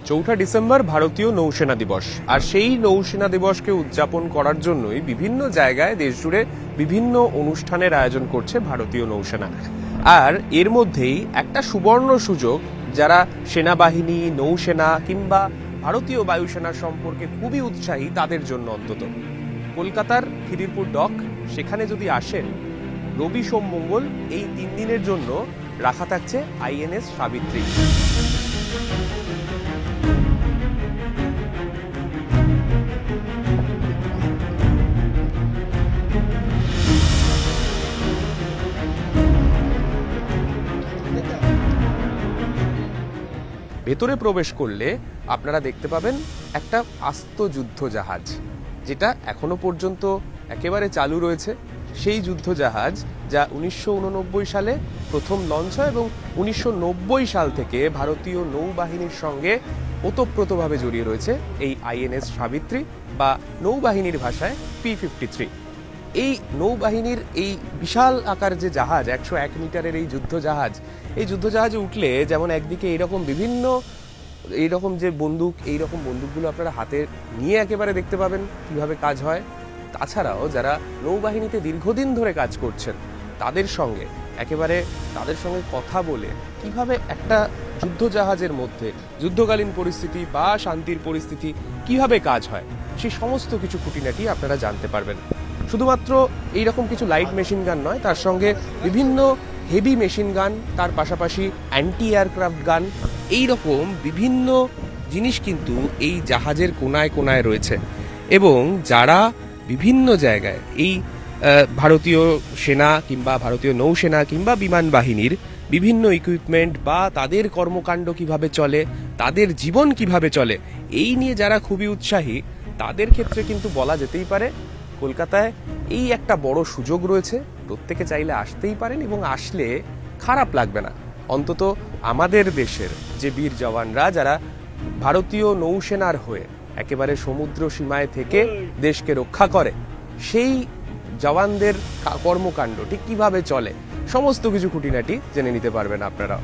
চৌঠা ডিসেম্বর ভারতীয় নৌসেনা দিবস। আর সেই নৌসেনা দিবসকে উদযাপন করার জন্যই বিভিন্ন জায়গায় দেশজুড়ে বিভিন্ন অনুষ্ঠানের আয়োজন করছে ভারতীয় নৌসেনা। আর এর মধ্যেই একটা সুবর্ণ সুযোগ, যারা সেনাবাহিনী, নৌসেনা কিংবা ভারতীয় বায়ুসেনা সম্পর্কে খুবই উৎসাহী তাদের জন্য অন্তত, কলকাতার খিদিরপুর ডক, সেখানে যদি আসেন রবি, সোম, মঙ্গল এই 3 দিনের জন্য রাখা থাকছে আইএনএস সাবিত্রী। ভেতরে প্রবেশ করলে আপনারা দেখতে পাবেন একটা আস্ত যুদ্ধ জাহাজ, যেটা এখনো পর্যন্ত একেবারে চালু রয়েছে। সেই যুদ্ধ জাহাজ যা 1989 সালে প্রথম লঞ্চ হয় এবং 1990 সাল থেকে ভারতীয় নৌবাহিনীর সঙ্গে ওতপ্রোতভাবে জড়িয়ে রয়েছে এই আইএনএস সাবিত্রী, বা নৌবাহিনীর ভাষায় P-53। এই নৌবাহিনীর এই বিশাল আকার যে জাহাজ, 101 মিটারের এই যুদ্ধ জাহাজে উঠলে যেমন একদিকে এইরকম যে বন্দুক, এইরকম বন্দুকগুলো আপনারা হাতে নিয়ে একেবারে দেখতে পাবেন কিভাবে কাজ হয়। তাছাড়াও যারা নৌবাহিনীতে দীর্ঘদিন ধরে কাজ করছেন তাদের সঙ্গে কথা বলে কিভাবে একটা যুদ্ধ জাহাজের মধ্যে যুদ্ধকালীন পরিস্থিতি বা শান্তির পরিস্থিতি কিভাবে কাজ হয়, সেই সমস্ত কিছু খুঁটিনাটি আপনারা জানতে পারবেন। শুধুমাত্র এইরকম কিছু লাইট মেশিন গান নয়, তার সঙ্গে বিভিন্ন হেভি মেশিন গান, তার পাশাপাশি অ্যান্টি এয়ারক্রাফট গান, এইরকম বিভিন্ন জিনিস কিন্তু এই জাহাজের কোনায় কোনায় রয়েছে। এবং যারা বিভিন্ন জায়গায় এই ভারতীয় সেনা কিংবা ভারতীয় নৌসেনা কিংবা বিমান বাহিনীর বিভিন্ন ইকুইপমেন্ট বা তাদের কর্মকাণ্ড কিভাবে চলে, তাদের জীবন কিভাবে চলে, এই নিয়ে যারা খুবই উৎসাহী তাদের ক্ষেত্রে কিন্তু বলা যেতেই পারে কলকাতায় এই একটা বড় সুযোগ রয়েছে। প্রত্যেকে চাইলে আসতেই পারেন এবং আসলে খারাপ লাগবে না। অন্তত আমাদের দেশের যে বীর জওয়ানরা যারা ভারতীয় নৌসেনার হয়ে একেবারে সমুদ্র সীমায় থেকে দেশকে রক্ষা করে, সেই জওয়ানদের কর্মকাণ্ড ঠিক কিভাবে চলে, সমস্ত কিছু খুঁটিনাটি জেনে নিতে পারবেন আপনারা।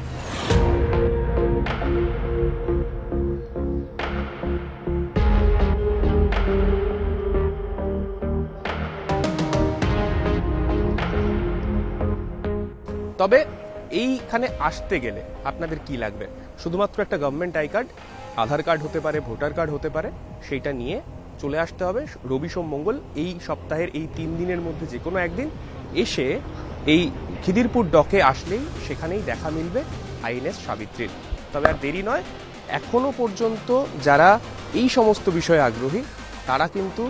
তবে এইখানে আসতে গেলে আপনাদের কি লাগবে? শুধুমাত্র একটা government I card, Aadhaar card হতে পারে, ভোটার কার্ড হতে পারে, সেইটা নিয়ে চলে আসতে হবে রবি, সোম, মঙ্গল এই সপ্তাহের এই 3 দিনের মধ্যে যে কোনো একদিন এসে এই খিদিরপুর ডকে আসলেই সেখানেই দেখা মিলবে আইএনএস সাবিত্রীর। তবে আর দেরি নয়, এখনো পর্যন্ত যারা এই সমস্ত বিষয়ে আগ্রহী তারা কিন্তু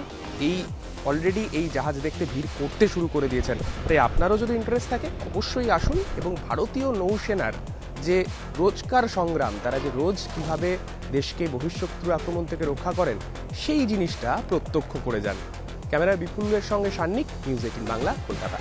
অলরেডি এই জাহাজ দেখতে ভিড় করতে শুরু করে দিয়েছেন। তাই আপনারও যদি ইন্টারেস্ট থাকে অবশ্যই আসুন এবং ভারতীয় নৌসেনার যে রোজকার সংগ্রাম, তারা যে রোজ কিভাবে দেশকে বহিঃশত্রু আক্রমণ থেকে রক্ষা করেন, সেই জিনিসটা প্রত্যক্ষ করে যান। ক্যামেরার বিপুলের সঙ্গে সান্নিক, নিউজ 18 বাংলা, কলকাতা।